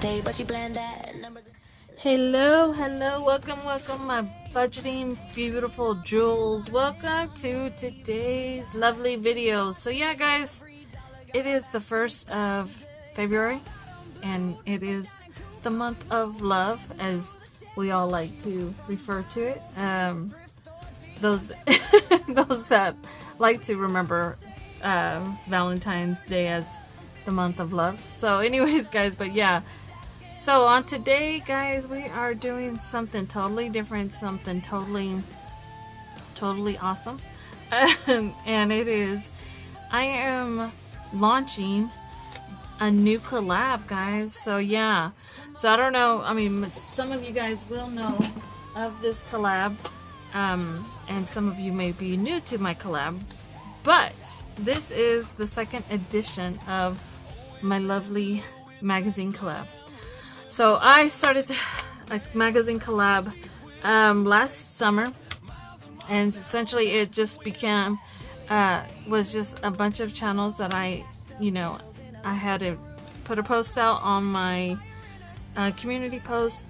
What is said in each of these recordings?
day, but you blend that numbers. Hello, welcome, my budgeting beautiful jewels. Welcome to today's lovely video. So yeah, guys, it is the 1st of February, and it is the month of love, as we all like to refer to it. Those those that like to remember Valentine's Day as the month of love. So anyways, guys, but yeah, so on today, guys, we are doing something totally different, something totally awesome. And it is, I am launching a new collab, guys. So yeah, so I don't know, I mean, some of you guys will know of this collab, and some of you may be new to my collab, but this is the 2nd edition of my lovely magazine collab. So I started a magazine collab last summer, and essentially it just became was just a bunch of channels that I had to put a post out on my community post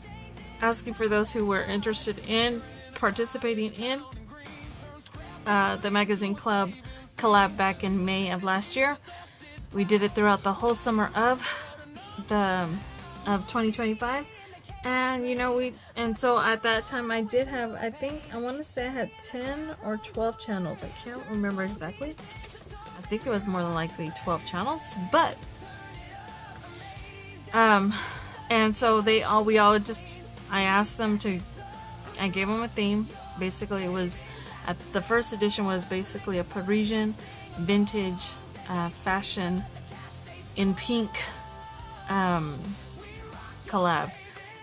asking for those who were interested in participating in the magazine club collab back in May of last year. We did it throughout the whole summer of 2025, and so at that time I did have, I want to say I had 10 or 12 channels. I can't remember exactly. I think it was more than likely 12 channels, but and so I asked them to, I gave them a theme. Basically it was, the first edition was basically a Parisian vintage fashion in pink collab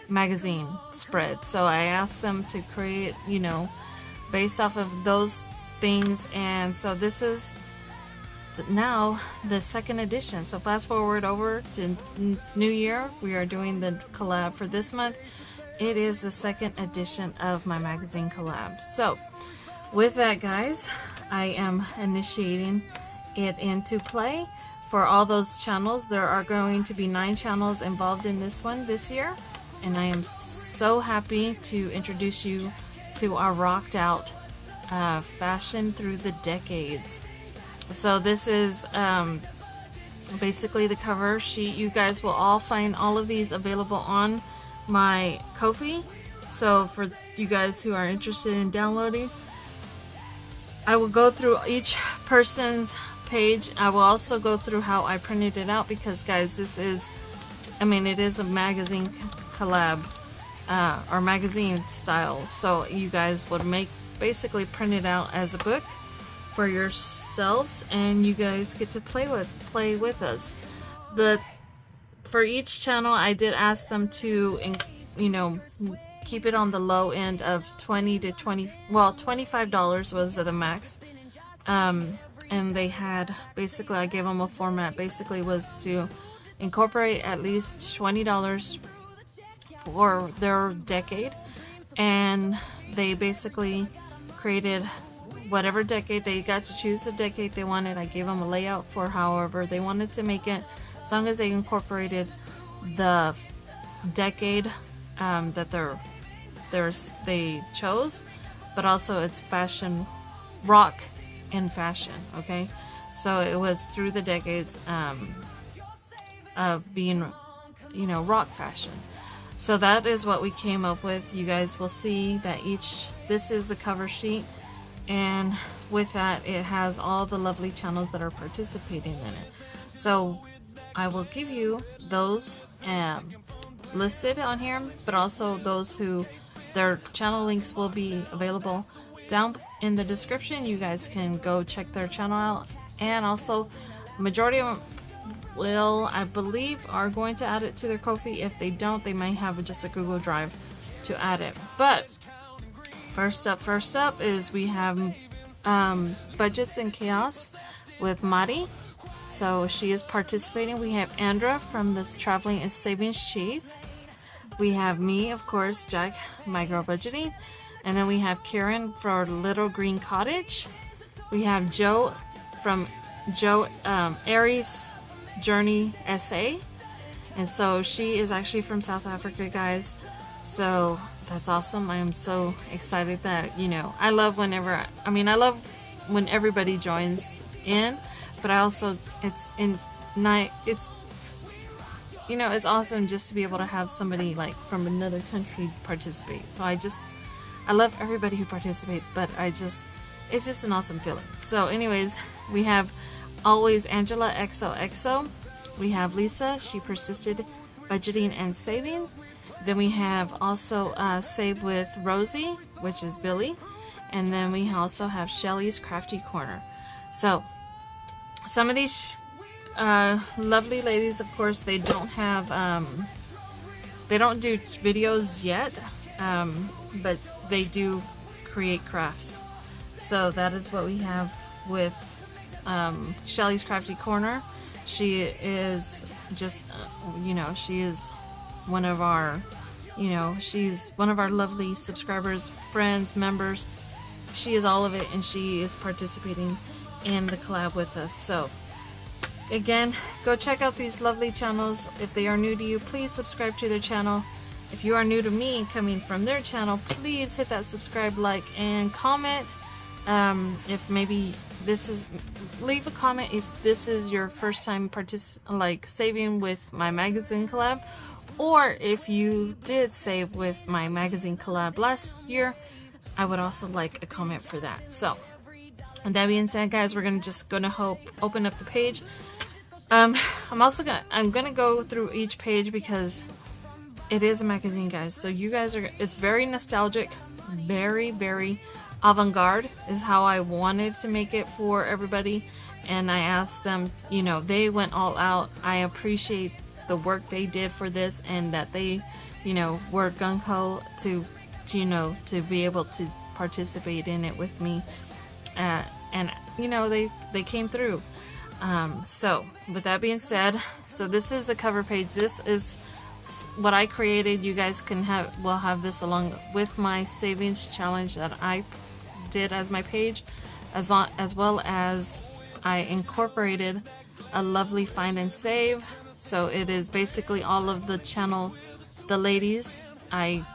magazine spread. So I asked them to create, based off of those things, and so this is now the 2nd edition. So fast forward over to New Year, we are doing the collab for this month. It is the 2nd edition of my magazine collab. So with that, guys, I am initiating it into play. For all those channels, there are going to be 9 channels involved in this one this year, and I am so happy to introduce you to our rocked out fashion through the decades. So this is basically the cover sheet. You guys will all find all of these available on my Ko-fi. So for you guys who are interested in downloading, I will go through each person's page. I will also go through how I printed it out, because guys, this is, it is a magazine collab, or magazine style, so you guys would basically print it out as a book for yourselves, and you guys get to play with us. For each channel, I did ask them to keep it on the low end of $25 was the max. And they had, basically, I gave them a format, basically was to incorporate at least $20 for their decade, and they basically created whatever decade. They got to choose the decade they wanted. I gave them a layout for however they wanted to make it, as long as they incorporated the decade that they chose, but also it's fashion, rock in fashion. Okay, so it was through the decades of being rock fashion. So that is what we came up with. You guys will see that this is the cover sheet, and with that it has all the lovely channels that are participating in it. So I will give you those listed on here, but also those who their channel links will be available down in the description. You guys can go check their channel out, and also majority of them will, I believe, are going to add it to their Ko-fi. If they don't, they might have just a Google Drive to add it. But first up is we have Budgets and Chaos with Mari. So she is participating. We have Andra from this Traveling and Savings Chief. We have me, of course, Jack, my girl budgeting. And then we have Karen for Little Green Cottage. We have Joe from Aries Journey SA. And so she is actually from South Africa, guys. So that's awesome. I am so excited that, you know, I love whenever, I mean, I love when everybody joins in, but I also, it's you know, it's awesome just to be able to have somebody like from another country participate. So I love everybody who participates, but it's just an awesome feeling. So anyways, we have always Angela, XOXO. We have Lisa, she persisted, budgeting and saving. Then we have also Save with Rosie, which is Billie. And then we also have Shelly's Crafty Corner. So some of these lovely ladies, of course, they don't have, they don't do videos yet, but they do create crafts. So that is what we have with Shelly's Crafty Corner. She is just, you know, she is one of our, you know, she's one of our lovely subscribers, friends, members. She is all of it, and she is participating in the collab with us. So again, go check out these lovely channels. If they are new to you, please subscribe to their channel. If you are new to me coming from their channel, please hit that subscribe, like, and comment. If maybe this is, leave a comment if this is your first time saving with my magazine collab, or if you did save with my magazine collab last year, I would also like a comment for that. So, and that being said, guys, we're gonna open up the page. I'm gonna go through each page because it is a magazine, guys. So you guys it's very nostalgic, very, very avant-garde is how I wanted to make it for everybody. And I asked them, you know, they went all out. I appreciate the work they did for this, and that they, you know, were gung-ho to, you know, to be able to participate in it with me. And you know, they came through. So with that being said, so this is the cover page. This is what I created. You guys will have this along with my savings challenge that I did as my page, as well as I incorporated a lovely find and save. So it is basically all of the ladies. I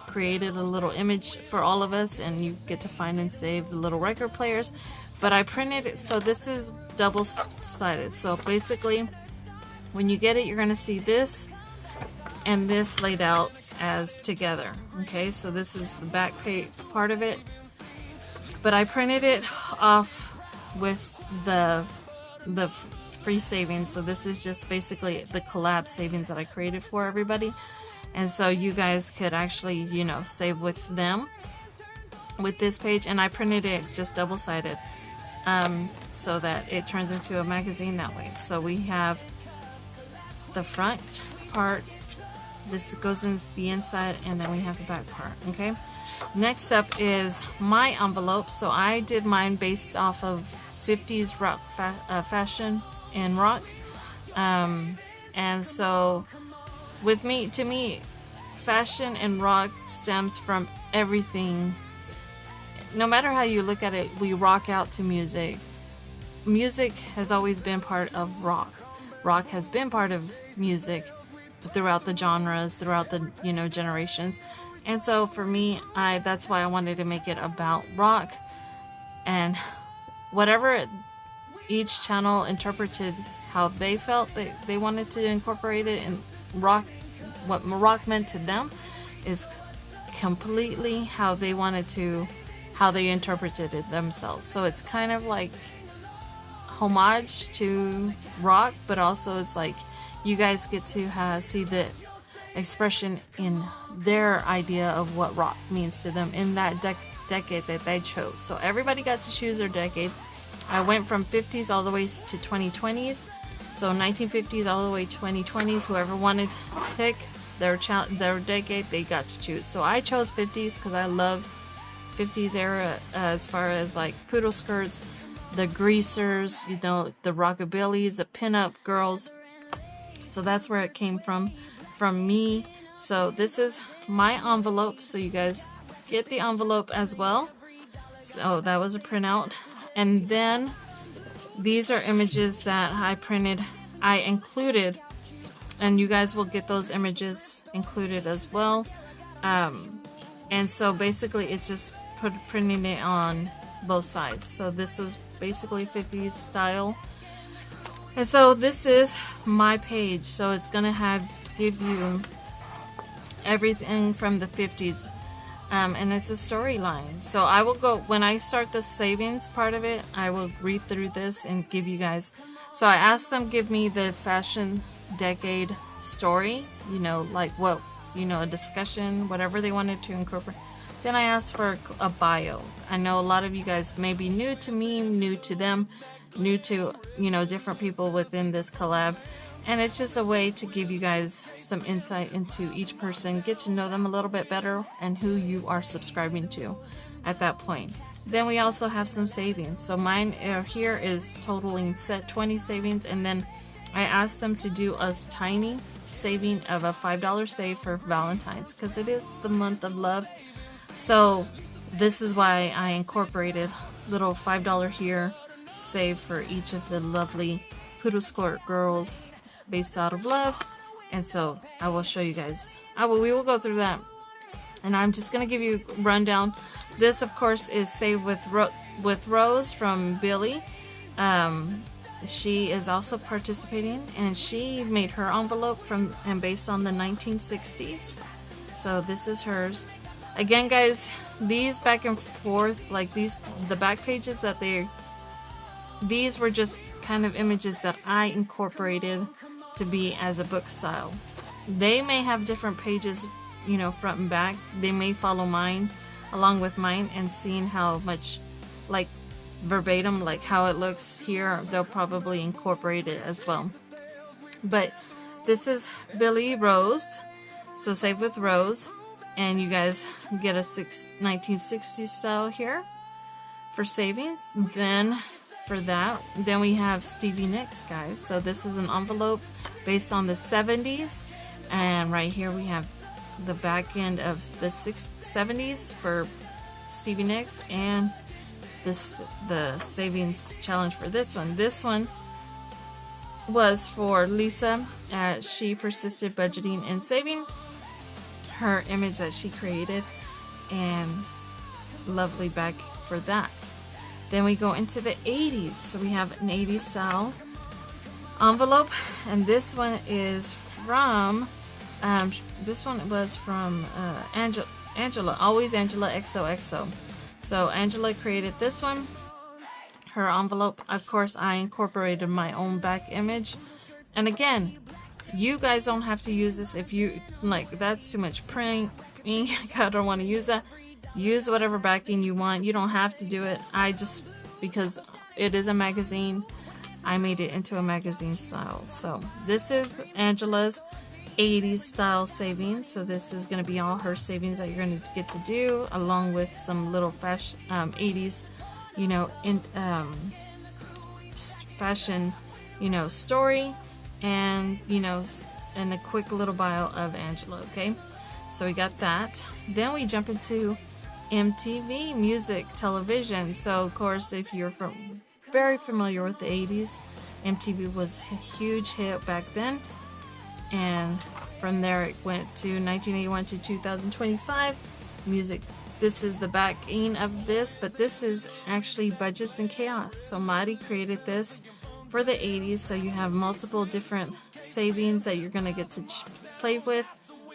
created a little image for all of us, and you get to find and save the little record players. But I printed it, so this is double-sided. So basically, when you get it, you're gonna see this and this laid out as together. Okay, so this is the back page part of it, but I printed it off with the free savings. So this is just basically the collab savings that I created for everybody, and so you guys could actually, you know, save with them with this page. And I printed it just double-sided, so that it turns into a magazine that way. So we have the front part, this goes in the inside, and then we have the back part. Okay, next up is my envelope. So I did mine based off of 50s rock fashion and rock, and so to me fashion and rock stems from everything. No matter how you look at it, we rock out to music. Music has always been part of rock. Rock has been part of music throughout the genres, throughout the, you know, generations. And so for me, that's why I wanted to make it about rock. And whatever each channel interpreted how they felt they wanted to incorporate it in rock, what rock meant to them is completely how they interpreted it themselves. So it's kind of like homage to rock, but also it's like you guys get to see the expression in their idea of what rock means to them in that decade that they chose. So everybody got to choose their decade. I went from 50s all the way to 2020s. So 1950s all the way to 2020s. Whoever wanted to pick their decade, they got to choose. So I chose 50s because I love 50s era, as far as like poodle skirts, the greasers, you know, the rockabillys, the pinup girls. So that's where it came from me. So this is my envelope, so you guys get the envelope as well. So that was a printout. And then these are images that I printed. I included and you guys will get those images included as well. And so basically it's just printing it on both sides. So this is basically 50s style. And so this is my page. So it's gonna give you everything from the 50s. And it's a storyline. So I will go, when I start the savings part of it, I will read through this and give you guys. So I asked them give me the fashion decade story, you know, like what, you know, a discussion, whatever they wanted to incorporate. Then I asked for a bio. I know a lot of you guys may be new to me, new to them, new to, you know, different people within this collab. And it's just a way to give you guys some insight into each person, get to know them a little bit better, and who you are subscribing to at that point. Then we also have some savings. So mine here is totaling set 20 savings, and then I asked them to do a tiny saving of a $5 save for Valentine's, because it is the month of love. So this is why I incorporated little $5 here save for each of the lovely Poodle Skirt girls based out of love. And so I will show you guys. We will go through that, and I'm just gonna give you a rundown. This, of course, is Save with Rose from Billie. She is also participating, and she made her envelope based on the 1960s. So this is hers. Again, guys, these back and forth, like the back pages these were just kind of images that I incorporated to be as a book style. They may have different pages, you know, front and back. They may follow mine along with mine, and seeing how much like verbatim, like how it looks here, they'll probably incorporate it as well. But this is Billie Rose, so Save with Rose, and you guys get a 1960s style here for savings. Then for that, then we have Stevie Nicks, guys. So this is an envelope based on the 70s, and right here we have the back end of the 70s for Stevie Nicks, and the savings challenge for this one. This one was for Lisa. She persisted budgeting and saving, her image that she created, and lovely back for that. Then we go into the 80s. So we have an 80s style envelope, and this one is from Angela, always Angela XOXO. So Angela created this one, her envelope. Of course, I incorporated my own back image. And again, you guys don't have to use this if you like. That's too much print. I don't want to use that. Use whatever backing you want. You don't have to do it. Because it is a magazine, I made it into a magazine style. So this is Angela's 80s style savings. So this is going to be all her savings that you're going to get to do, along with some little fashion 80s, you know, fashion, you know, story, and you know, and a quick little bio of Angela. Okay, so we got that. Then we jump into MTV, music television. So of course, if you're very familiar with the 80s, MTV was a huge hit back then, and from there it went to 1981 to 2025 music. This is the backing of this, but this is actually Budgets and Chaos. So Madi created this for the 80s, so you have multiple different savings that you're going to get to play with,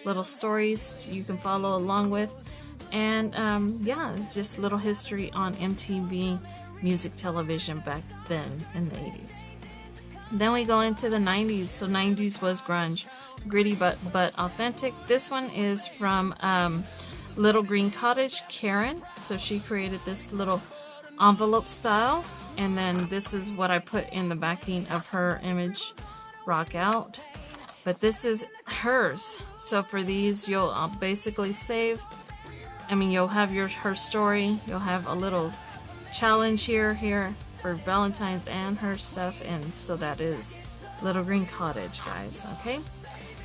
little stories you can follow along with. And yeah, it's just little history on MTV music television back then in the 80s. Then we go into the 90s. So 90s was grunge, gritty but authentic. This one is from Little Green Cottage, Karen. So she created this little envelope style, and then this is what I put in the backing of her image, Rock Out. But this is hers. So for these, you'll basically save. You'll have her story. You'll have a little challenge here for Valentine's and her stuff. And so that is Little Green Cottage, guys. Okay.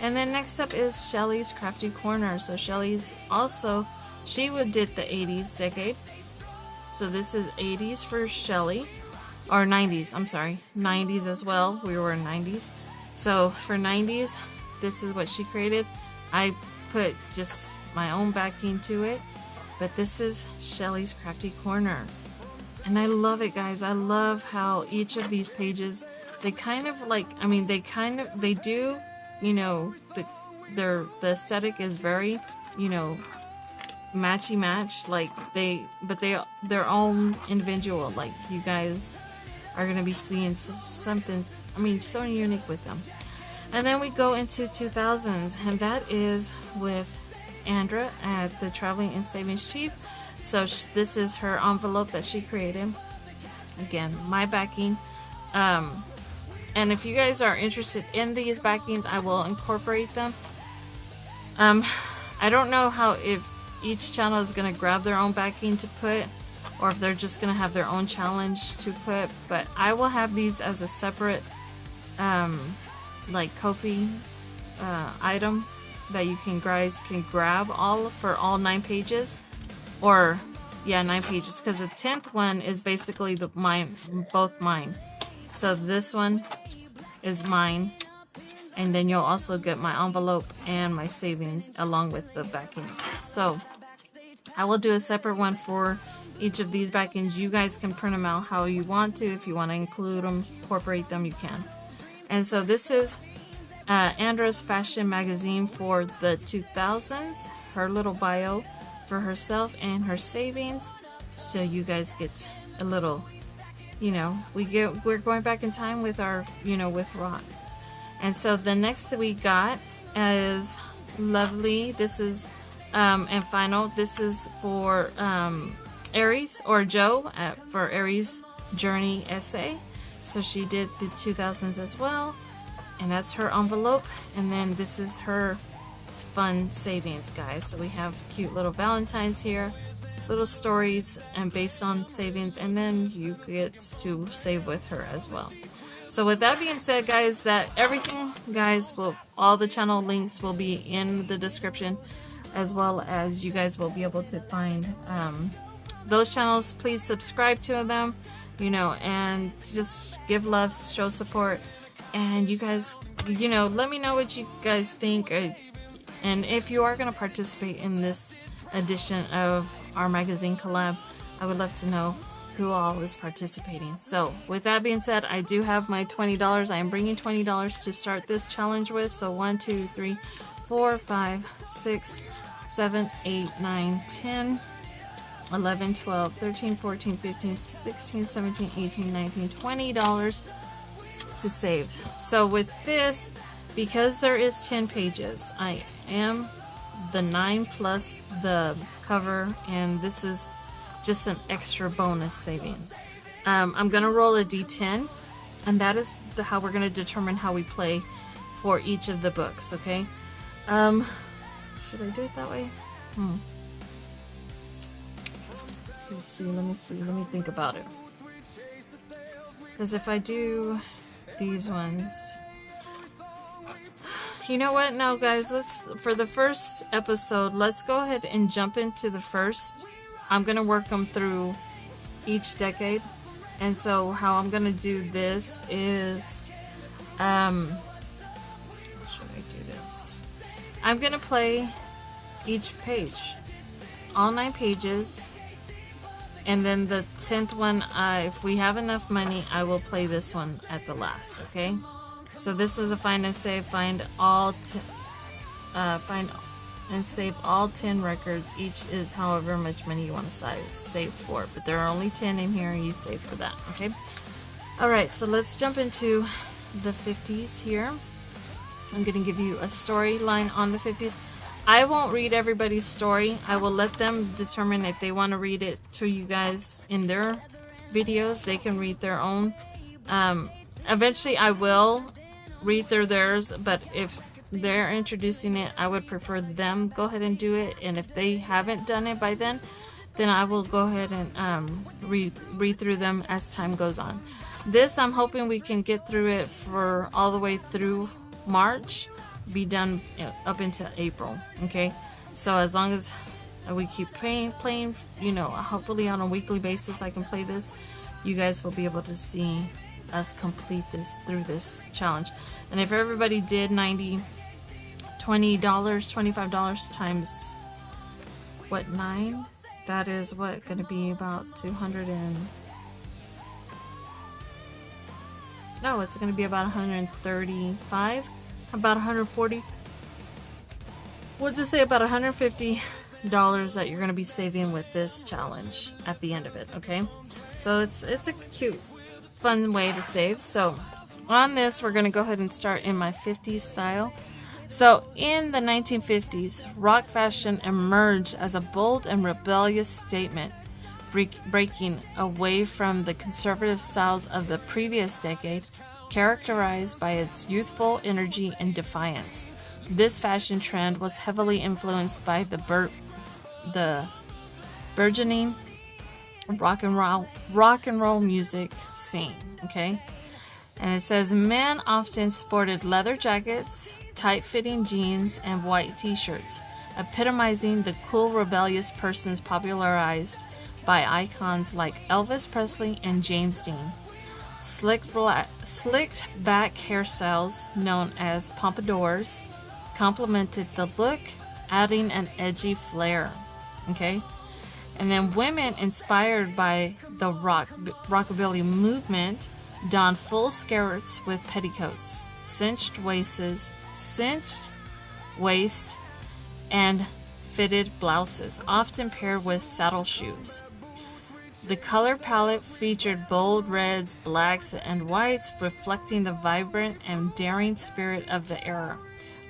And then next up is Shelly's Crafty Corner. So Shelly's also, she did the 80s decade. So this is 80s for Shelly, or 90s. I'm sorry, 90s as well. We were in 90s. So for 90s, this is what she created. I put just my own backing to it, but this is Shelly's Crafty Corner. And I love it, guys. I love how each of these pages, they kind of like, I mean, they do, you know, the aesthetic is very, you know, matchy match, like but they're their own individual. Like, you guys are gonna be seeing something, I mean, so unique with them. And then we go into 2000s, and that is with Andra at the Traveling and Savings Chief. So this is her envelope that she created. Again, my backing. And if you guys are interested in these backings, I will incorporate them. I don't know how, if each channel is going to grab their own backing to put, or if they're just going to have their own challenge to put, but I will have these as a separate like Ko-fi item that you guys can grab all for all 9 pages, or yeah, 9 pages, because the 10th one is basically both mine. So this one is mine, and then you'll also get my envelope and my savings along with the backing. So I will do a separate one for each of these backings. You guys can print them out how you want to. If you want to include them, incorporate them, you can. And so this is Andra's fashion magazine for the 2000s, her little bio for herself and her savings. So you guys get a little, you know, we're going back in time with our, you know, with rock. And so the next that we got is lovely. This is and final. This is for Aries, or Joe, for Aries Journey SA. So she did the 2000s as well, and that's her envelope. And then this is her fun savings, guys. So we have cute little Valentines here, little stories, and based on savings, and then you get to save with her as well. So with that being said, guys, that everything, guys, all the channel links will be in the description, as well as you guys will be able to find those channels. Please subscribe to them, you know, and just give love, show support, and you guys, you know, let me know what you guys think, and if you are going to participate in this edition of our magazine collab, I would love to know who all is participating. So with that being said, I do have my $20. I am bringing $20 to start this challenge with. So 1, 2, 3, 4, 5, 6, 7, 8, 9, 10, 11, 12, 13, 14, 15, 16, 17, 18, 19, $20 to save. So with this, because there is 10 pages, I am the 9 plus the cover, and this is just an extra bonus savings. I'm gonna roll a d10, and that is how we're gonna determine how we play for each of the books. Okay. Should I do it that way? Let me see, let me think about it, because if I do these ones, you know what, no guys, for the first episode, let's go ahead and jump into the first. I'm gonna work them through each decade, and so how I'm gonna do this is, how should I do this? I'm gonna play each page, all 9 pages, and then the 10th one, if we have enough money, I will play this one at the last. Okay, so this is a find and save. Find and save all 10 records. Each is however much money you want to save for, but there are only 10 in here, and you save for that. Okay. All right, so let's jump into the 50s here. I'm going to give you a storyline on the 50s. I won't read everybody's story. I will let them determine if they want to read it to you guys in their videos. They can read their own. Eventually I will read through theirs, but if they're introducing it, I would prefer them go ahead and do it. And if they haven't done it by then I will go ahead and read through them as time goes on. This, I'm hoping we can get through it for all the way through March, be done up into April. Okay, so as long as we keep playing, you know, hopefully on a weekly basis I can play this, you guys will be able to see us complete this through this challenge. And if everybody did 90 $20, $25 times what, 9? That is what, gonna be about 200 and no, it's gonna be about 135, about 140. We'll just say about $150 that you're gonna be saving with this challenge at the end of it. Okay, so it's a cute, fun way to save. So on this, we're gonna go ahead and start in my 50s style. So in the 1950s, rock fashion emerged as a bold and rebellious statement, breaking away from the conservative styles of the previous decade, characterized by its youthful energy and defiance. This fashion trend was heavily influenced by the burgeoning rock and roll music scene. Okay, and it says men often sported leather jackets, tight-fitting jeans, and white t-shirts, epitomizing the cool, rebellious persons popularized by icons like Elvis Presley and James Dean. Slicked back hairstyles known as pompadours complemented the look, adding an edgy flair. Okay, and then women inspired by the rockabilly movement donned full skirts with petticoats, cinched waist, and fitted blouses, often paired with saddle shoes. The color palette featured bold reds, blacks, and whites, reflecting the vibrant and daring spirit of the era.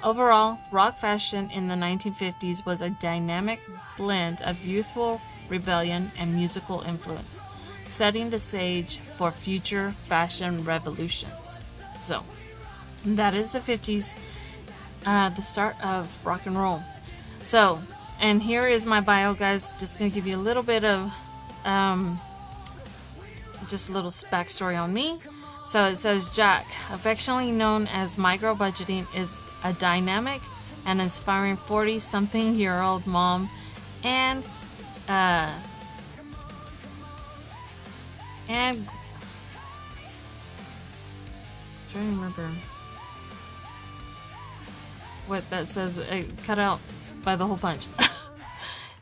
Overall, rock fashion in the 1950s was a dynamic blend of youthful rebellion and musical influence, setting the stage for future fashion revolutions. So, that is the 50s, the start of rock and roll. So, and here is my bio, guys. Just gonna give you a little bit of, just a little backstory on me. So it says Jack, affectionately known as Micro-Budgeting, is a dynamic and inspiring 40-something-year-old mom and trying to remember what that says. Cut out by the whole punch.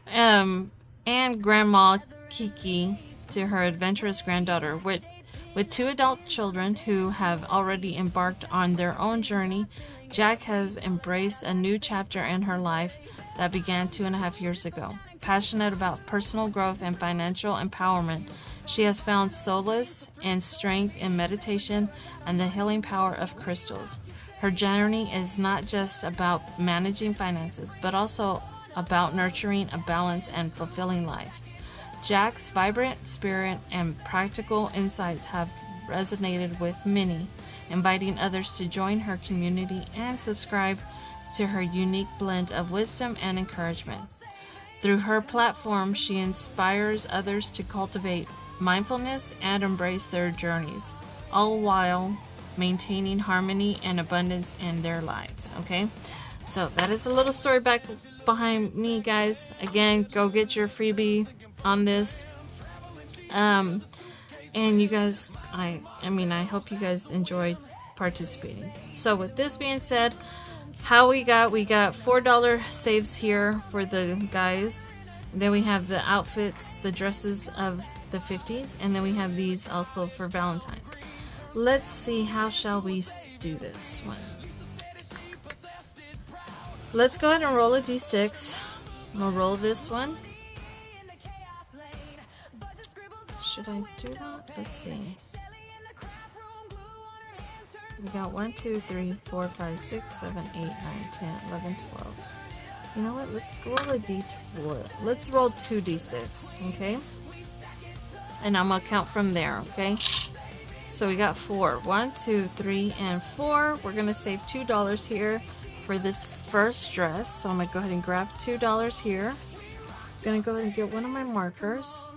And Grandma Kiki to her adventurous granddaughter. With 2 adult children who have already embarked on their own journey, Jack has embraced a new chapter in her life that began 2.5 years ago. Passionate about personal growth and financial empowerment, she has found solace and strength in meditation and the healing power of crystals. Her journey is not just about managing finances, but also about nurturing a balanced and fulfilling life. Jack's vibrant spirit and practical insights have resonated with many, inviting others to join her community and subscribe to her unique blend of wisdom and encouragement. Through her platform, she inspires others to cultivate mindfulness and embrace their journeys, all while maintaining harmony and abundance in their lives. Okay, so that is a little story behind me, guys. Again, go get your freebie on this. And you guys, I hope you guys enjoyed participating. So with this being said, how we got $4 saves here for the guys. And then we have the outfits, the dresses of the 50s, and then we have these also for Valentine's. Let's see, how shall we do this one? Let's go ahead and roll a d6. We'll roll this one. Should I do that? Let's see. We got 1, 2, 3, 4, 5, 6, 7, 8, 9, 10, 11, 12. You know what? Let's roll a d12. Let's roll 2 d6, okay? And I'm gonna count from there, okay? So we got 4. 1, 2, 3, and 4. We're gonna save $2 here for this first dress. So I'm gonna go ahead and grab $2 here. I'm gonna go ahead and get one of my markers.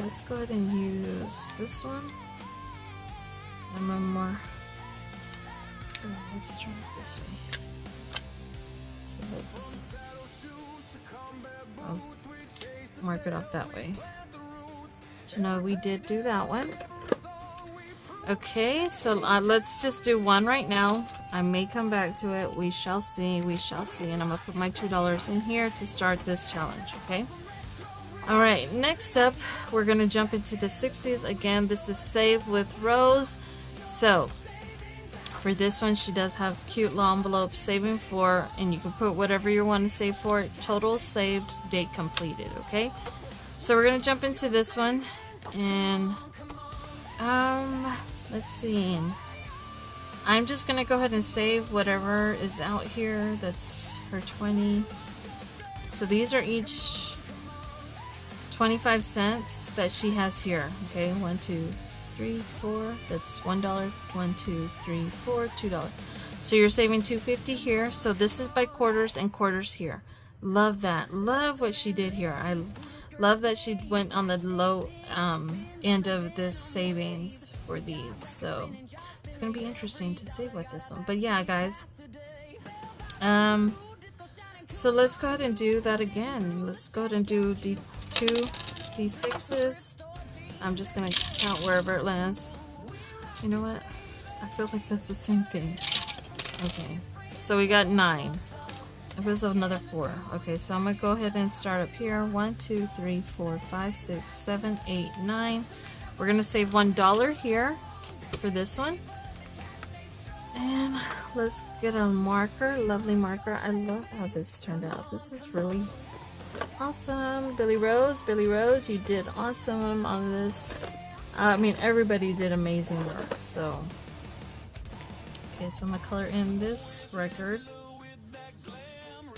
Let's go ahead and use this one. And one more. Let's try it this way. So let's mark it off that way. So no, we did do that one. Okay, so let's just do one right now. I may come back to it. We shall see. We shall see. And I'm going to put my $2 in here to start this challenge, okay? Alright, next up, we're going to jump into the 60s. Again, this is Save with Rose. So, for this one, she does have cute little envelope saving for, and you can put whatever you want to save for. Total saved, date completed, okay? So we're going to jump into this one. And, let's see. I'm just going to go ahead and save whatever is out here. That's her 20. So these are each 25 cents that she has here. Okay, 1, 2, 3, 4. That's $1. 1, 2, 3, 4. $2. So you're saving $2.50 here. So this is by quarters and quarters here. Love that. Love what she did here. I love that she went on the low end of this savings for these. So it's gonna be interesting to see what this one. But yeah, guys. So let's go ahead and do that again. Let's go ahead and do D2, D6s. I'm just gonna count wherever it lands. You know what? I feel like that's the same thing. Okay, so we got 9. It was another 4. Okay, so I'm gonna go ahead and start up here. 1, 2, 3, 4, 5, 6, 7, 8, 9. We're gonna save $1 here for this one. And let's get a marker, lovely marker. I love how this turned out. This is really awesome. Billie Rose, you did awesome on this. I mean, everybody did amazing work. So, okay, so I'm gonna color in this record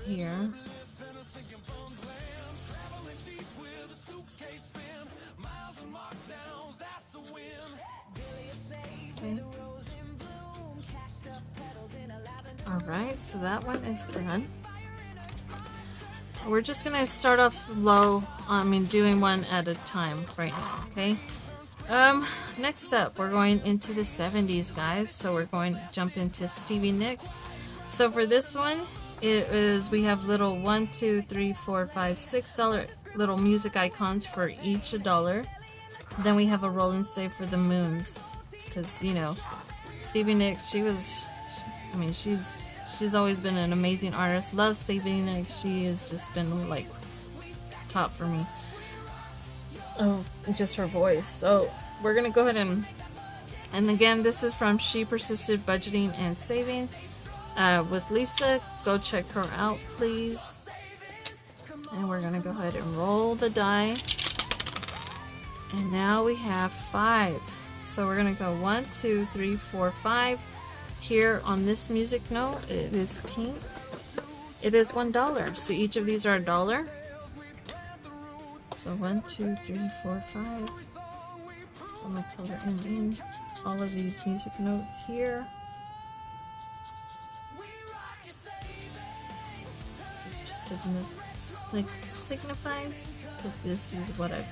here. Okay. Alright, so that one is done. We're just gonna start off low, doing one at a time right now, okay? Next up, we're going into the 70s, guys. So we're going to jump into Stevie Nicks. So for this one, we have little $1, 2, 3, 4, 5, $6 little music icons for each $1. Then we have a roll and save for the moons, because you know, Stevie Nicks, she's always been an amazing artist. Love Stevie Nicks. She has just been like top for me. Oh, just her voice. So we're gonna go ahead and again, this is from She Persisted Budgeting and Saving with Lisa. Go check her out, please. And we're gonna go ahead and roll the die. And now we have 5. So we're gonna go 1, 2, 3, 4, 5. Here on this music note, it is pink. It is $1. So each of these are $1. So 1, 2, 3, 4, 5. So I'm gonna color in all of these music notes here. This signifies that this is what I've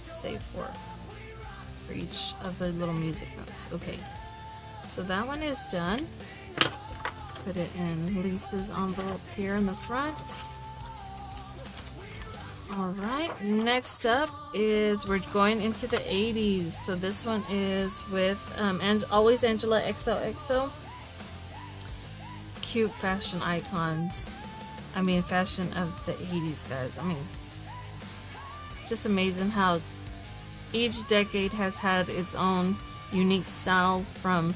saved for each of the little music notes. Okay, so that one is done. Put it in Lisa's envelope here in the front. Alright, next up is we're going into the 80s. So this one is with Always Angela XOXO. Cute fashion icons. Fashion of the 80s, guys. Just amazing how each decade has had its own unique style, from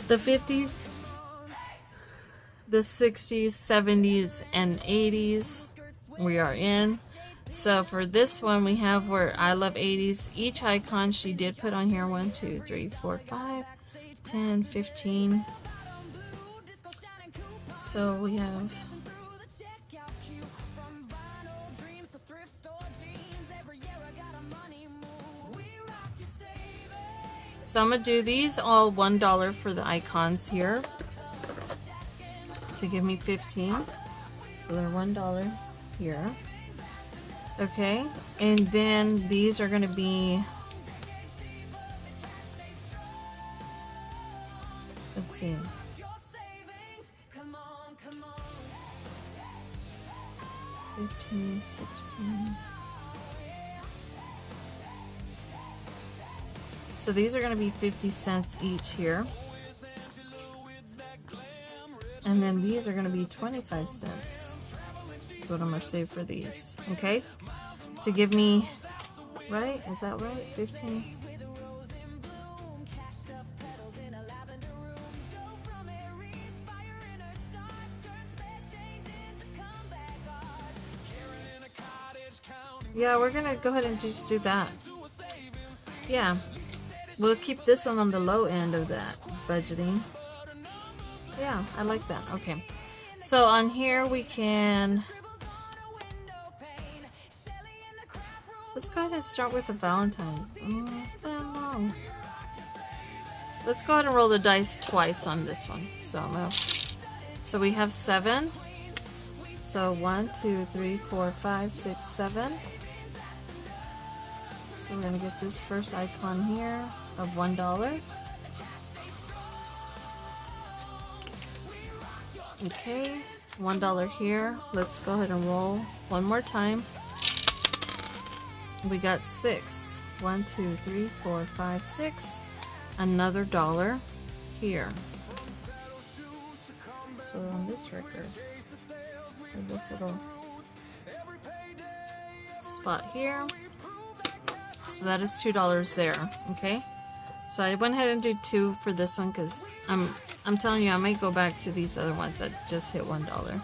the 50s, the 60s, 70s, and 80s we are in. So for this one, we have where I love 80s. Each icon she did put on here: 1, 2, 3, 4, 5, 10, 15. So we have So I'm going to do these all $1 for the icons here to give me 15. So they're $1 here. Okay, and then these are going to be, let's see, $15, $16. So these are going to be 50 cents each here. And then these are gonna be 25 cents. That's what I'm gonna save for these, okay? To give me, right? Is that right? 15. Yeah, we're gonna go ahead and just do that. Yeah, we'll keep this one on the low end of that budgeting. Yeah, I like that. Okay, so on here we can, let's go ahead and start with the Valentine. Oh, let's go ahead and roll the dice twice on this one. So we have 7. So 1, 2, 3, 4, 5, 6, 7. So we're gonna get this first icon here of $1. Okay, $1 here. Let's go ahead and roll one more time. We got 6. 1, 2, 3, 4, 5, 6. Another $1 here. So on this record, or this little spot here. So that is $2 there. Okay. So I went ahead and did 2 for this one because I'm telling you I might go back to these other ones that just hit $1.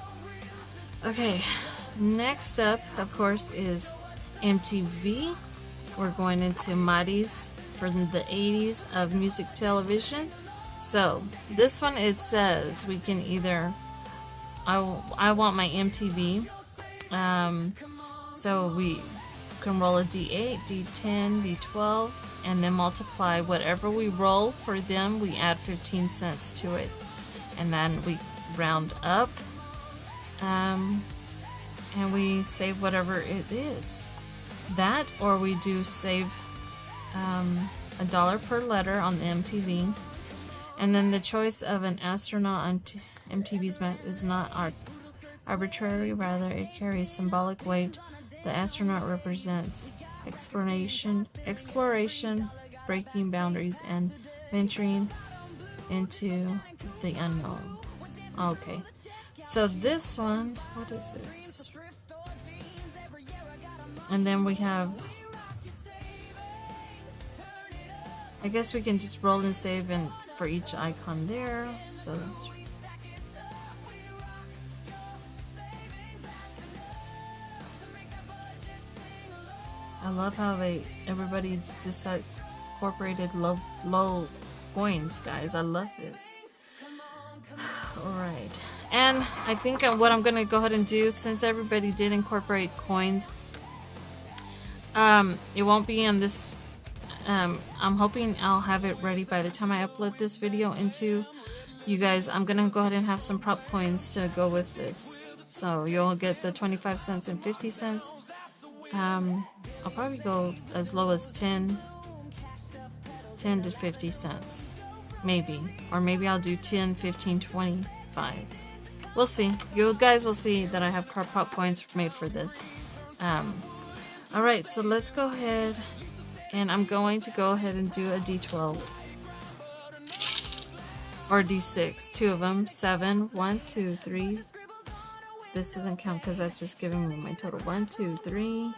Okay. Next up, of course, is MTV. We're going into Mari's for the 80s of music television. So this one, it says we can either, I want my MTV. So we can roll a D8, D10, D12, and then multiply whatever we roll for them. We add 15 cents to it, and then we round up, and we save whatever it is. That, or we do save $1 per letter on the MTV, and then the choice of an astronaut on MTV's map is not arbitrary, rather it carries symbolic weight. The astronaut represents exploration, breaking boundaries, and venturing into the unknown. Okay, so this one, what is this? And then we have, I guess we can just roll and save and for each icon there. So that's, I love how everybody just incorporated low coins, guys. I love this. Alright, and I think what I'm gonna go ahead and do, since everybody did incorporate coins, it won't be on this. I'm hoping I'll have it ready by the time I upload this video into you guys. I'm gonna go ahead and have some prop coins to go with this, so you'll get the 25 cents and 50 cents. I'll probably go as low as 10 to 50 cents, maybe, or maybe I'll do 10, 15, 25. We'll see. You guys will see that I have prop coins made for this. Alright, so let's go ahead, and I'm going to go ahead and do a D12 or D6, 2 of them. 7, 1, 2, 3. This doesn't count because that's just giving me my total. 1, 2, 3,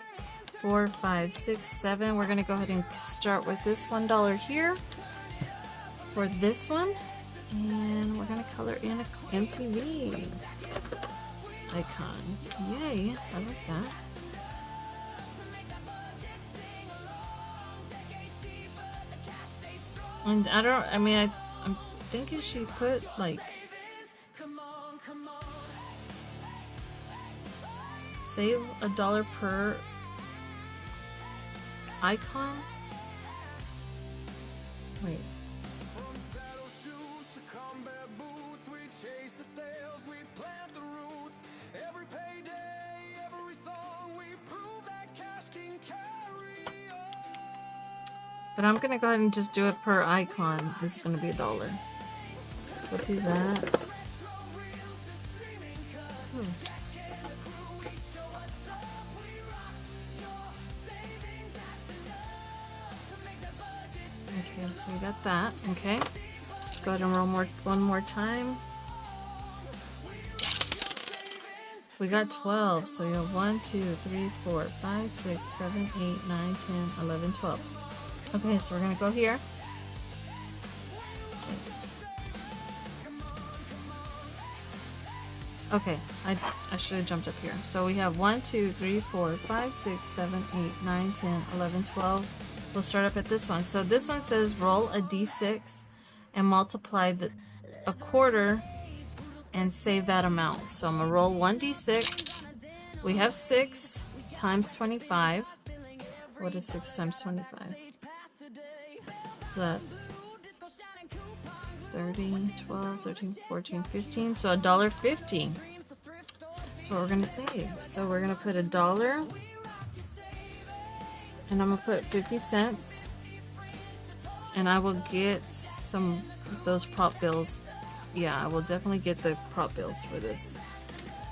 4, 5, 6, 7. We're gonna go ahead and start with this $1 here for this one, and we're gonna color in a MTV icon. Yay, I like that. And I'm thinking she put like save $1 per icon. Wait. But I'm gonna go ahead and just do it per icon. This is gonna be $1. So we'll do that. Okay, so we got that. Okay, let's go ahead and roll one more time. We got 12. So you have 1, 2, 3, 4, 5, 6, 7, 8, 9, 10, 11, 12. Okay, so we're going to go here. Okay, I should have jumped up here. So we have 1, 2, 3, 4, 5, 6, 7, 8, 9, 10, 11, 12. We'll start up at this one. So this one says roll a d6 and multiply a quarter and save that amount. So I'm going to roll 1d6. We have 6 times 25. What is 6 times 25? Is that 30, 12, 13, 14, 15. So $1.50. That's what we're going to save. So we're going to put $1 and I'm going to put 50 cents. And I will get some of those prop bills. Yeah, I will definitely get the prop bills for this.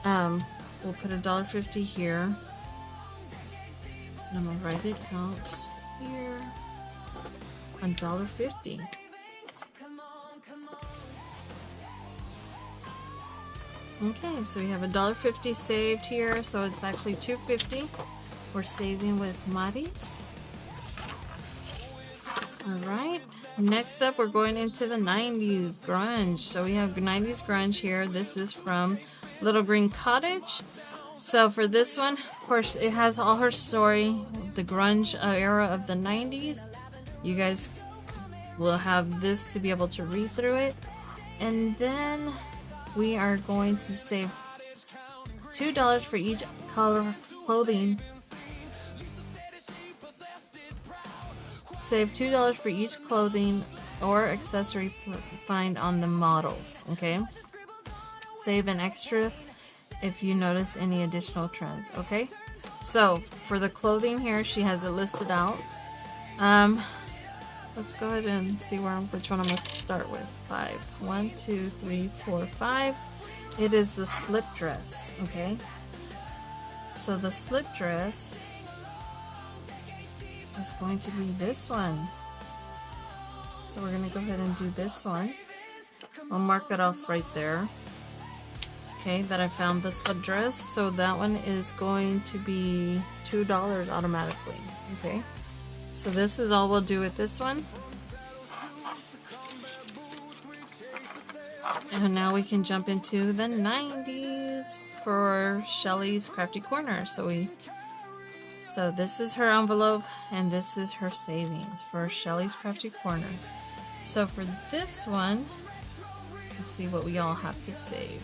We'll put $1.50 here. And I'm going to write it out here. $1.50. Okay, so we have $1.50 saved here, so it's actually $2.50. We're saving with Maris. Alright, next up we're going into the 90s grunge. So we have 90s grunge here. This is from Little Green Cottage. So for this one, of course, it has all her story, the grunge era of the 90s. You guys will have this to be able to read through it. And then we are going to save $2 for each color of clothing. Save $2 for each clothing or accessory find on the models. Okay. Save an extra if you notice any additional trends. Okay. So for the clothing here, she has it listed out. Let's go ahead and see which one I'm going to start with. 5. 1, 2, 3, 4, 5. It is the slip dress. Okay. So the slip dress is going to be this one. So we're going to go ahead and do this one. I'll mark it off right there. Okay, that I found the slip dress. So that one is going to be $2 automatically. Okay. So this is all we'll do with this one. And now we can jump into the 90s for Shelly's Crafty Corner. So this is her envelope and this is her savings for Shelly's Crafty Corner. So for this one, let's see what we all have to save.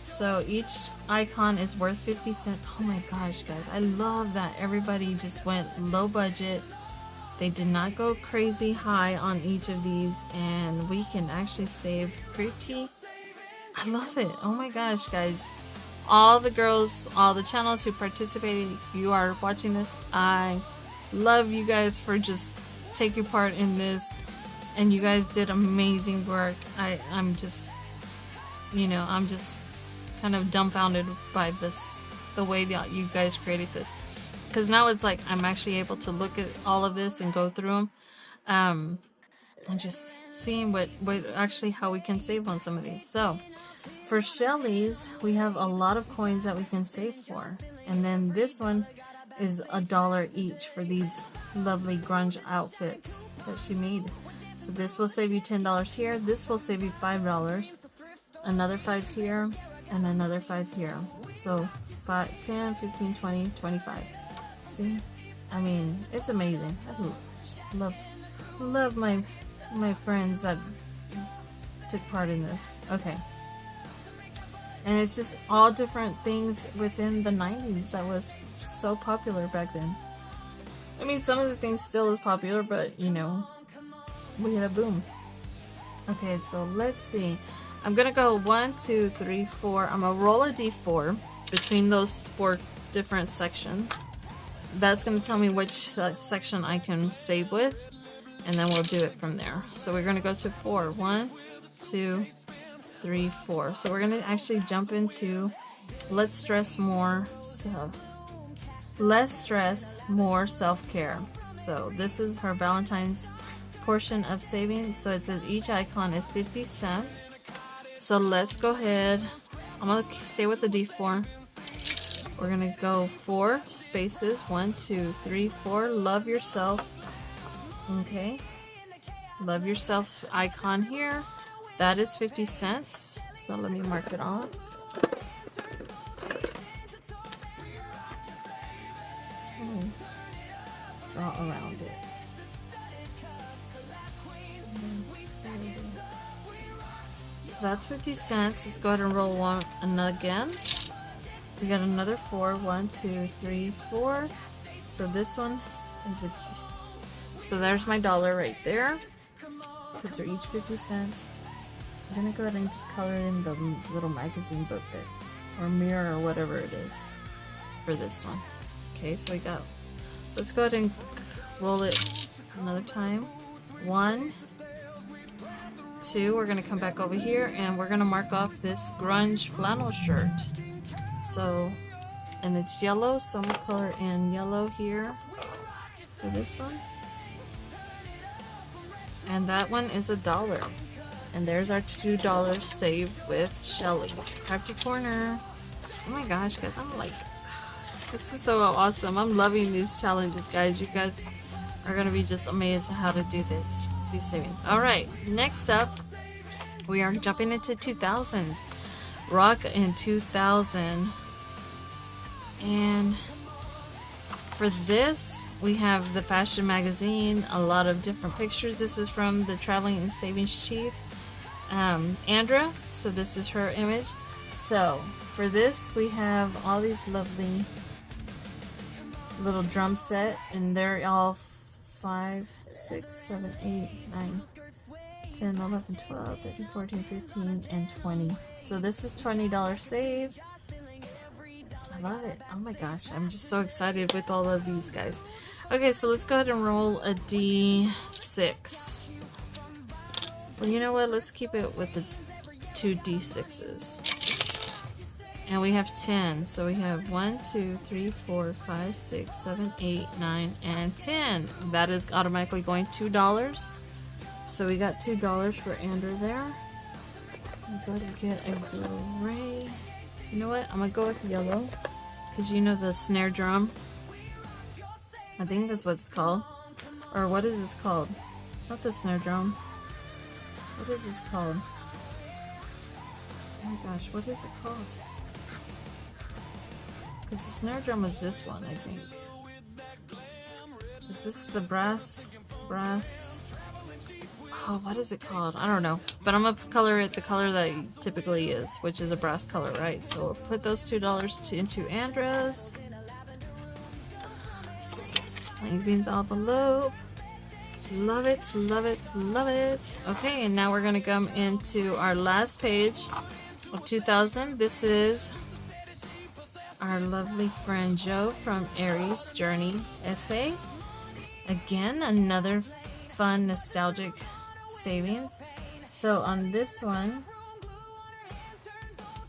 So each icon is worth 50 cents. Oh my gosh, guys. I love that everybody just went low budget. They did not go crazy high on each of these. And we can actually save pretty. I love it. Oh my gosh, guys. All the girls, all the channels who participated, you are watching this. I love you guys for just taking part in this. And you guys did amazing work. I'm just, I'm just kind of dumbfounded by the way that you guys created this, because now it's like I'm actually able to look at all of this and go through them, and just seeing what actually how we can save on some of these. So for Shelly's, we have a lot of coins that we can save for, and then this one is $1 each for these lovely grunge outfits that she made. So this will save you $10 here. This will save you $5. Another 5 here. And another 5 here. So 5, 10, 15, 20, 25. See? I mean, it's amazing. I just love my friends that took part in this. Okay. And it's just all different things within the 90s that was so popular back then. I mean, some of the things still is popular, but we had a boom. Okay, so let's see. I'm gonna go 1, 2, 3, 4. I'm gonna roll a d4 between those 4 different sections. That's gonna tell me which section I can save with, and then we'll do it from there. So we're gonna go to 4. 1, 2, 3, 4. So we're gonna actually jump into less stress, more self-care. So this is her Valentine's portion of savings. So it says each icon is 50 cents. So let's go ahead I'm gonna stay with the D4. We're gonna go 4 spaces. 1, 2, 3, 4. Love yourself. Okay. Love yourself icon here. That is 50 cents. So let me mark it off. Draw around it. So that's 50 cents. Let's go ahead and roll one again. We got another 4. 1, 2, 3, 4. So this one is a. So there's my dollar right there. Because they're each 50 cents. I'm gonna go ahead and just color in the little magazine booklet or mirror or whatever it is for this one. Okay, so we got. Let's go ahead and roll it another time. 1, 2. We're gonna come back over here and we're gonna mark off this grunge flannel shirt. So, and it's yellow, so I'm gonna color in yellow here for this one. And that one is $1. And there's our $2 saved with Shelly's Crafty Corner. Oh my gosh, guys, I'm like, this is so awesome. I'm loving these challenges, guys. You guys are gonna be just amazed at how to do this. These savings. Alright, next up, we are jumping into 2000s. Rock in 2000. And for this, we have the fashion magazine, a lot of different pictures. This is from the Traveling and Savings Chief, Andra. So this is her image. So for this, we have all these lovely little drum set, and they're all 5, 6, 7, 8, 9, 10, 11, 12, 13, 14, 15, and 20. So this is $20 save. I love it. Oh my gosh, I'm just so excited with all of these guys. Okay, so let's go ahead and roll a D6. Well, you know what? Let's keep it with the 2 D6s. And we have 10. So we have 1, 2, 3, 4, 5, 6, 7, 8, 9, and 10. That is automatically going $2. So we got $2 for Andra there. I'm going to get a gray. You know what? I'm going to go with yellow. Because you know the snare drum. I think that's what it's called. Or what is this called? It's not the snare drum. What is this called? Oh my gosh, what is it called? Because the snare drum is this one, I think. Is this the brass? Oh, what is it called? I don't know. But I'm going to color it the color that it typically is, which is a brass color, right? So we'll put those $2 into Andra's. Savings envelope. Love it, love it, love it. Okay, and now we're going to come into our last page of 2000. This is our lovely friend Joe from Aries Journey SA. Again, another fun, nostalgic savings. So on this one,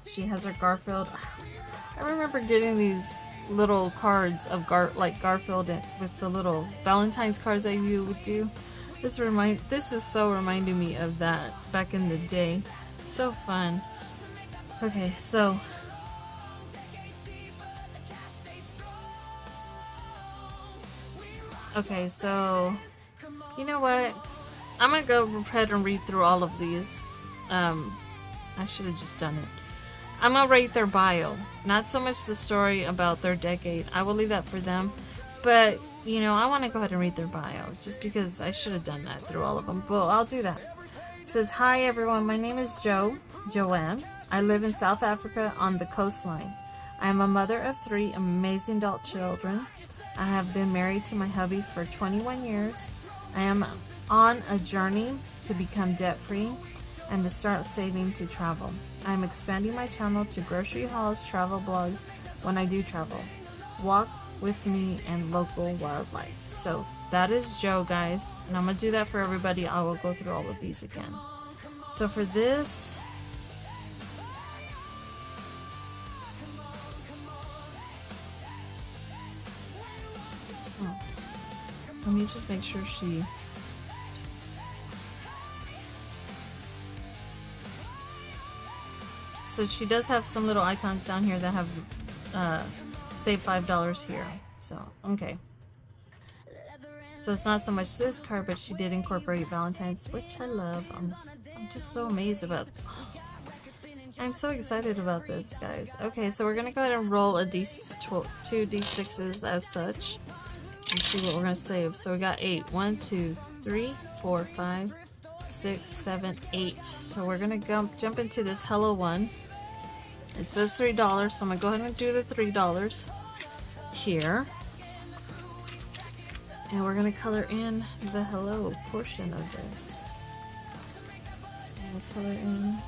she has her Garfield. I remember getting these little cards of Garfield with the little Valentine's cards that you would do. This is so reminding me of that back in the day. So fun. Okay, so you know what? I'm gonna go ahead and read through all of these. I should have just done it. I'm gonna rate their bio, not so much the story about their decade. I will leave that for them. But, you know, I want to go ahead and read their bio, just because I should have done that through all of them. But I'll do that. It says, "Hi everyone, my name is Joanne. I live in South Africa on the coastline. I am a mother of 3 amazing adult children. I have been married to my hubby for 21 years. I am on a journey to become debt-free and to start saving to travel. I am expanding my channel to grocery hauls, travel blogs when I do travel. Walk with me and local wildlife." So that is Joe, guys. And I'm going to do that for everybody. I will go through all of these again. So for this, let me just make sure she... So she does have some little icons down here that have save $5 here. So, okay. So it's not so much this card, but she did incorporate Valentine's, which I love. I'm just so amazed about. I'm so excited about this, guys. Okay, so we're gonna go ahead and roll a two D6s as such. Let's see what we're gonna save. So we got 8. 1, 2, 3, 4, 5, 6, 7, 8. So we're gonna jump into this hello one. It says $3, so I'm gonna go ahead and do the $3 here. And we're gonna color in the hello portion of this. So we'll color in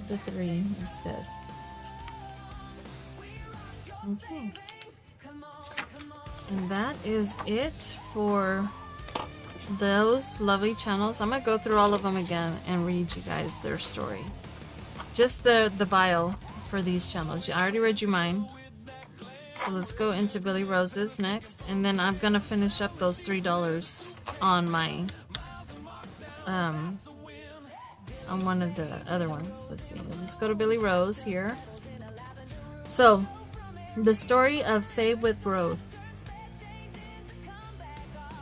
the 3 instead. Okay. And that is it for those lovely channels. I'm gonna go through all of them again and read you guys their story. Just the bio for these channels. I already read you mine. So let's go into Billy Rose's next, and then I'm gonna finish up those $3 on my on one of the other ones. Let's see. Let's go to Billy Rose here. So, the story of Save with Rose.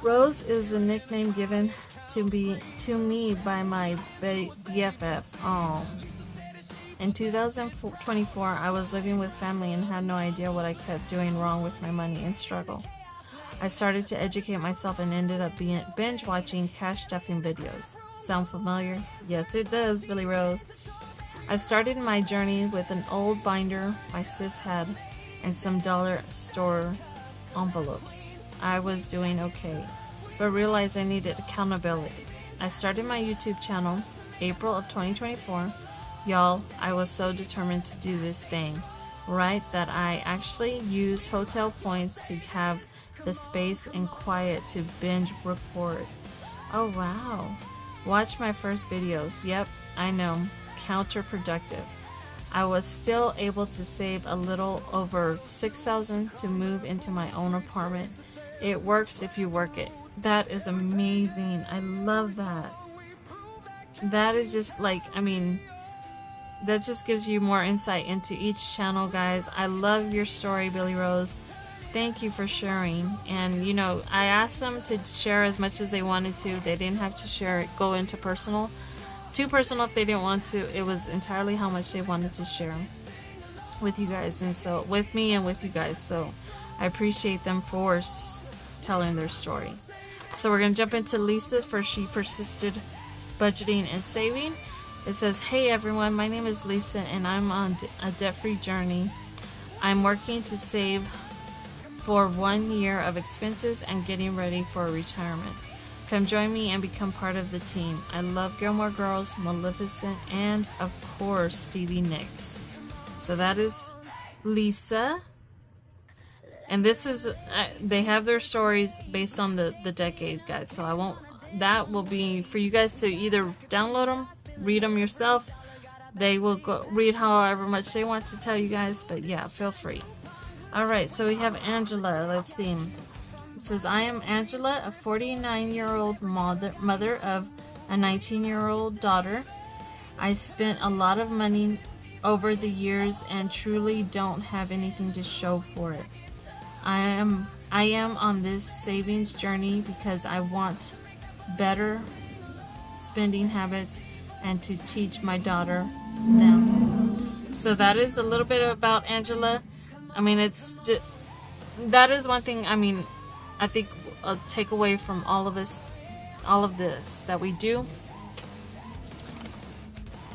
Rose is a nickname given to me by my BFF. Oh. In 2024, I was living with family and had no idea what I kept doing wrong with my money and struggle. I started to educate myself and ended up binge watching cash stuffing videos. Sound familiar? Yes, it does, Billy Rose. I started my journey with an old binder my sis had and some dollar store envelopes. I was doing okay, but realized I needed accountability. I started my YouTube channel April of 2024. Y'all, I was so determined to do this thing, right, that I actually used hotel points to have the space and quiet to binge record. Oh wow. Watch my first videos. Yep, I know, counterproductive. I was still able to save a little over $6,000 to move into my own apartment. It works if you work it. That is amazing. I love that. That is just like, I mean, that just gives you more insight into each channel, guys. I love your story, Billy Rose. Thank you for sharing. And you know, I asked them to share as much as they wanted to. They didn't have to share it, go into personal. Too personal if they didn't want to. It was entirely how much they wanted to share with you guys, and so with me and with you guys. So I appreciate them for telling their story. So we're gonna jump into Lisa's for She Persisted Budgeting and Saving. It says, hey everyone, my name is Lisa and I'm on a debt-free journey. I'm working to save for 1 year of expenses and getting ready for retirement. Come join me and become part of the team. I love Gilmore Girls, Maleficent, and of course Stevie Nicks. So that is Lisa. And this is, they have their stories based on the decade, guys. So I won't, that will be for you guys to either download them, read them yourself. They will go read however much they want to tell you guys, but yeah, feel free. Alright, so we have Angela. Let's see. It says, I am Angela, a 49-year-old mother of a 19-year-old daughter. I spent a lot of money over the years and truly don't have anything to show for it. I am on this savings journey because I want better spending habits and to teach my daughter them. So that is a little bit about Angela. I mean, it's just, that is one thing, I mean, I think a takeaway from all of this that we do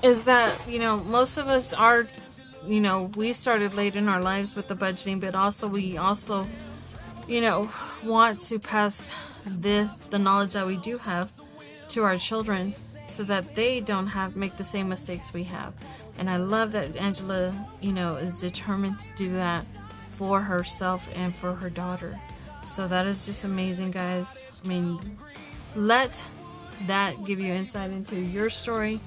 is that, you know, most of us are, you know, we started late in our lives with the budgeting, but also we also, you know, want to pass the knowledge that we do have to our children so that they don't make the same mistakes we have. And I love that Angela, you know, is determined to do that for herself and for her daughter. So that is just amazing, guys. I mean, let that give you insight into your story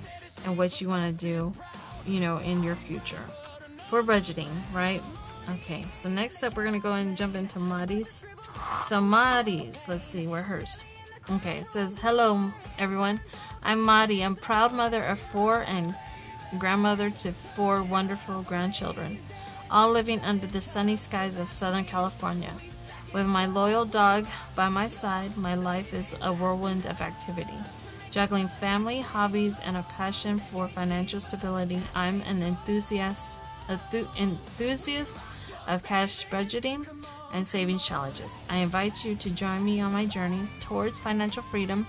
and what you want to do, you know, in your future for budgeting, right? Okay, so next up we're gonna go and jump into Maddie's. So Maddie's, let's see where hers. Okay, it says, hello everyone, I'm Maddie. I'm proud mother of 4 and grandmother to 4 wonderful grandchildren, all living under the sunny skies of Southern California. With my loyal dog by my side, my life is a whirlwind of activity. Juggling family, hobbies, and a passion for financial stability, I'm an enthusiast of cash budgeting and saving challenges. I invite you to join me on my journey towards financial freedom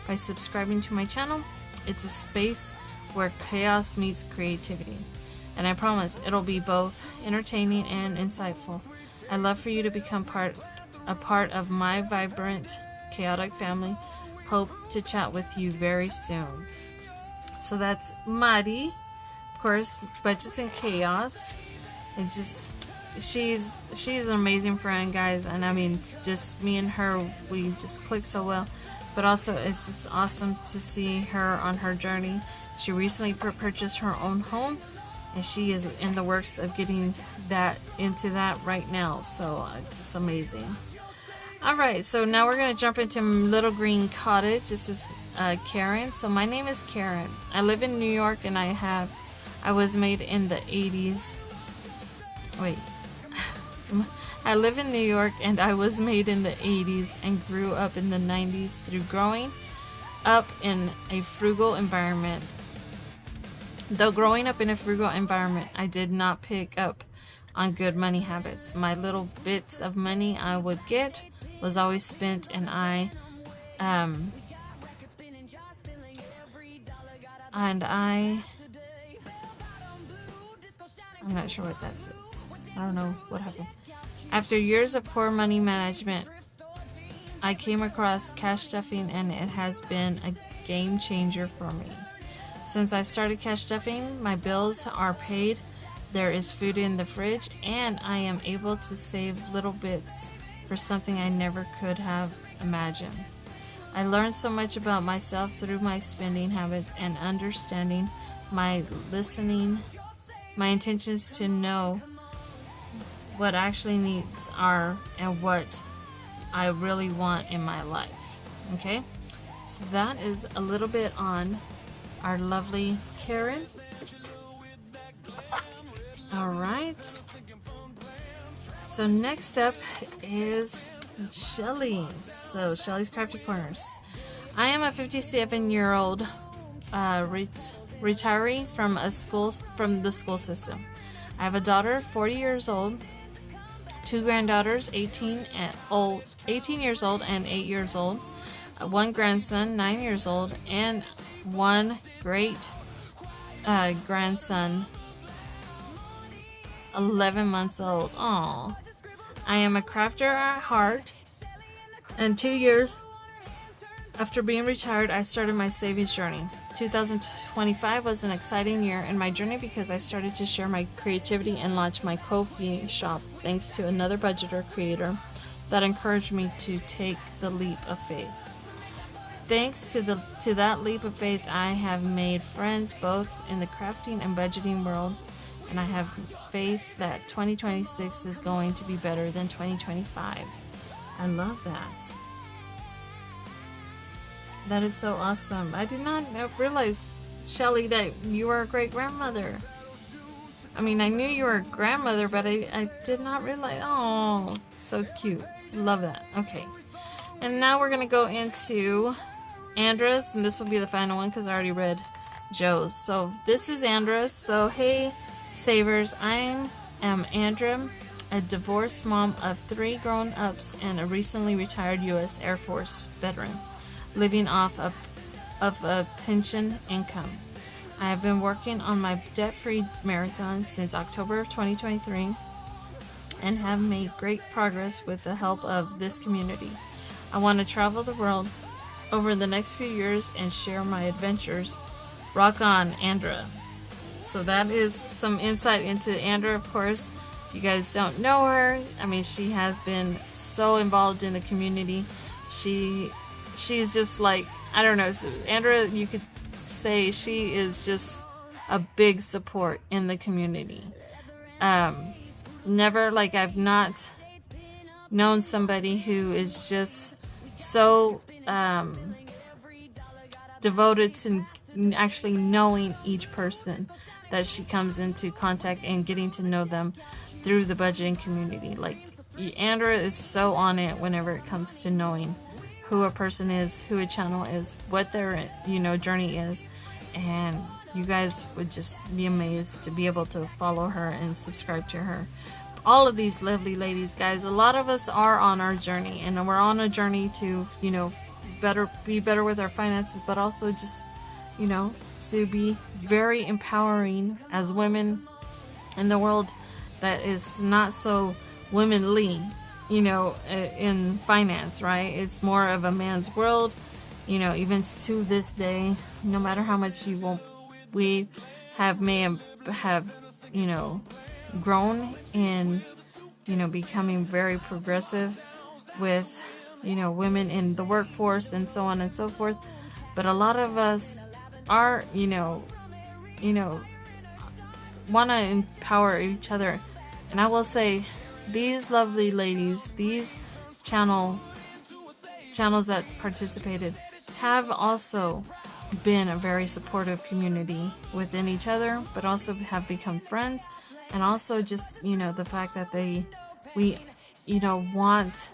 by subscribing to my channel. It's a space where chaos meets creativity, and I promise it'll be both entertaining and insightful. I'd love for you to become a part of my vibrant, chaotic family. Hope to chat with you very soon. So that's Mari, of course, Budgets and Chaos. It's just, she's an amazing friend, guys, and I mean, just me and her, we just click so well. But also, it's just awesome to see her on her journey. She recently purchased her own home, and she is in the works of getting into that right now. So just amazing. Alright, so now we're going to jump into Little Green Cottage. This is Karen. So my name is Karen. I live in New York, and I was made in the 80s. Wait. I live in New York, and I was made in the 80s and grew up in the 90s through growing up in a frugal environment. Though growing up in a frugal environment, I did not pick up on good money habits. My little bits of money I would get was always spent, and I'm not sure what that says. I don't know what happened. After years of poor money management, I came across cash stuffing, and it has been a game changer for me. Since I started cash stuffing, my bills are paid, there is food in the fridge, and I am able to save little bits for something I never could have imagined. I learned so much about myself through my spending habits and understanding my intentions to know what actually needs are and what I really want in my life. Okay, so that is a little bit on our lovely Karen. All right. So next up is Shelly. So Shelly's Crafty Corners. I am a 57-year-old retiree from the school system. I have a daughter, 40 years old, 2 granddaughters, 18 years old and 8 years old, 1 grandson, 9 years old, and 1 great grandson, 11 months old. Aww. I am a crafter at heart, and 2 years after being retired, I started my savings journey. 2025 was an exciting year in my journey because I started to share my creativity and launch my Ko-fi shop thanks to another budgeter creator that encouraged me to take the leap of faith. Thanks to that leap of faith, I have made friends both in the crafting and budgeting world, and I have faith that 2026 is going to be better than 2025. I love that. That is so awesome. I did not realize, Shelly, that you were a great grandmother. I mean, I knew you were a grandmother, but I did not realize. Oh, so cute. Love that. Okay. And now we're going to go into Andra's, and this will be the final one because I already read Joe's. So this is Andra's. So hey, Savers, I am Andra, a divorced mom of 3 grown-ups and a recently retired U.S. Air Force veteran, living off of a pension income. I have been working on my debt-free marathon since October of 2023 and have made great progress with the help of this community. I want to travel the world over the next few years and share my adventures. Rock on, Andra. So that is some insight into Andra. Of course, if you guys don't know her, I mean, she has been so involved in the community. She's just like, I don't know, so Andra, you could say she is just a big support in the community. Never, like, I've not known somebody who is just so devoted to actually knowing each person that she comes into contact and getting to know them through the budgeting community. Like, Andra is so on it whenever it comes to knowing who a person is, who a channel is, what their, you know, journey is. And you guys would just be amazed to be able to follow her and subscribe to her. All of these lovely ladies, guys, a lot of us are on our journey, and we're on a journey to, you know, be better with our finances, but also just, you know, to be very empowering as women in the world that is not so womanly, you know, in finance, right? It's more of a man's world, you know, even to this day, no matter how much we may have, you know, grown in, you know, becoming very progressive with, you know, women in the workforce and so on and so forth. But a lot of us are, you know, want to empower each other. And I will say, these lovely ladies, these channels that participated have also been a very supportive community within each other, but also have become friends. And also just, you know, the fact that we, you know, want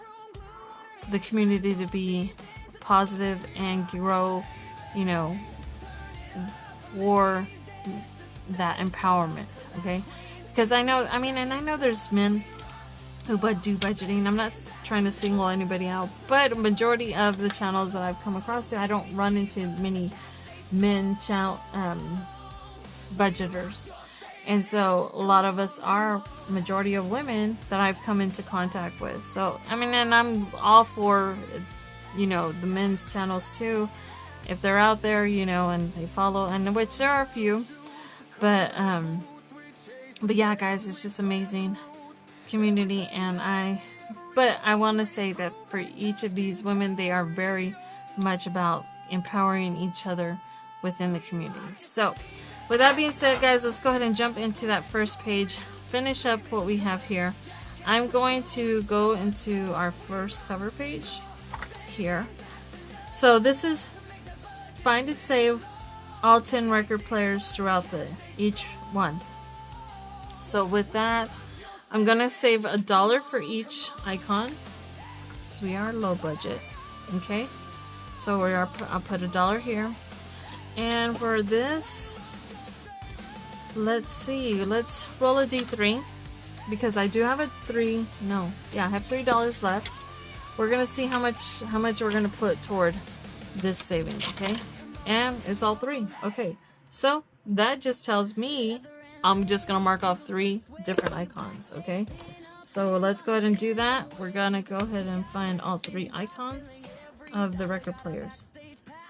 the community to be positive and grow, you know, for that empowerment, okay? Because I know there's men who do budgeting. I'm not trying to single anybody out, but a majority of the channels that I've come across, I don't run into many men budgeters. And so a lot of us are majority of women that I've come into contact with. So, I mean, and I'm all for, you know, the men's channels too, if they're out there, you know, and they follow, and which there are a few, but yeah, guys, it's just amazing community. And I want to say that for each of these women, they are very much about empowering each other within the community. So with that being said, guys, let's go ahead and jump into that first page, finish up what we have here. I'm going to go into our first cover page here. So this is Find and Save all 10 record players throughout each one. So with that, I'm gonna save $1 for each icon, because we are low budget. Okay, so I'll put $1 here. And for this, let's see, let's roll a D3, because I do have I have $3 left. We're gonna see how much we're gonna put toward this savings. Okay, and it's all 3. Okay, so that just tells me I'm just gonna mark off 3 different icons. Okay, so let's go ahead and do that. We're gonna go ahead and find all 3 icons of the record players.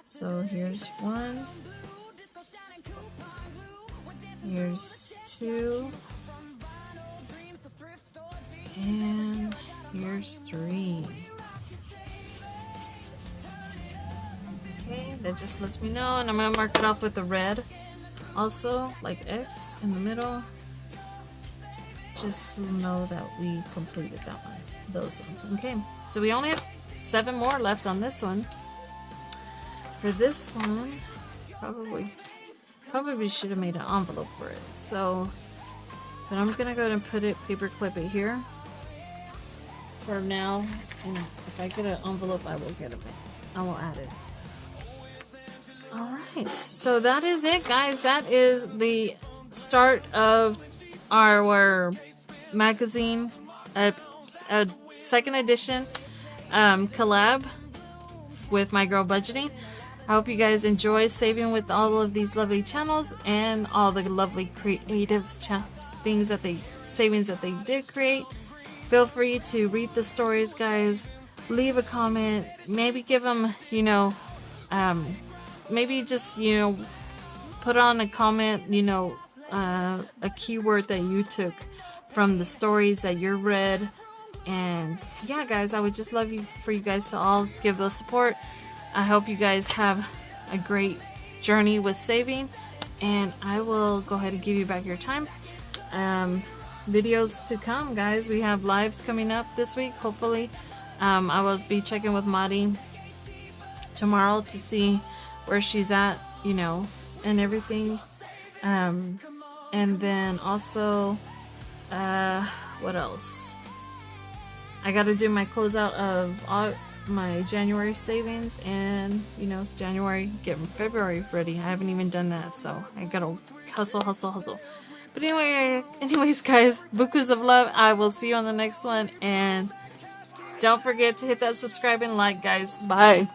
So here's 1, here's 2, and here's 3. Okay, that just lets me know, and I'm gonna mark it off with the red also, like X in the middle, just to know that we completed that one, those ones. Okay, so we only have 7 more left on this one. For this one, probably should have made an envelope for it. So, but I'm gonna go ahead and paper clip it here for now. And if I get an envelope, I will add it. Alright, so that is it, guys. That is the start of our magazine, a 2nd edition collab with My Girl Budgeting. I hope you guys enjoy saving with all of these lovely channels and all the lovely creative savings that they did create. Feel free to read the stories, guys. Leave a comment. Maybe give them, you know, maybe just, you know, put on a comment, you know, a keyword that you took from the stories that you read. And yeah, guys, I would just love for you guys to all give those support. I hope you guys have a great journey with saving, and I will go ahead and give you back your time. Videos to come, guys. We have lives coming up this week, hopefully. I will be checking with Madi tomorrow to see where she's at, you know, and everything. And then also, what else? I gotta do my closeout of my January savings, and you know, it's January, getting February ready. I haven't even done that, so I gotta hustle. But anyways, guys, bukus of love. I will see you on the next one, and don't forget to hit that subscribe and like, guys. Bye.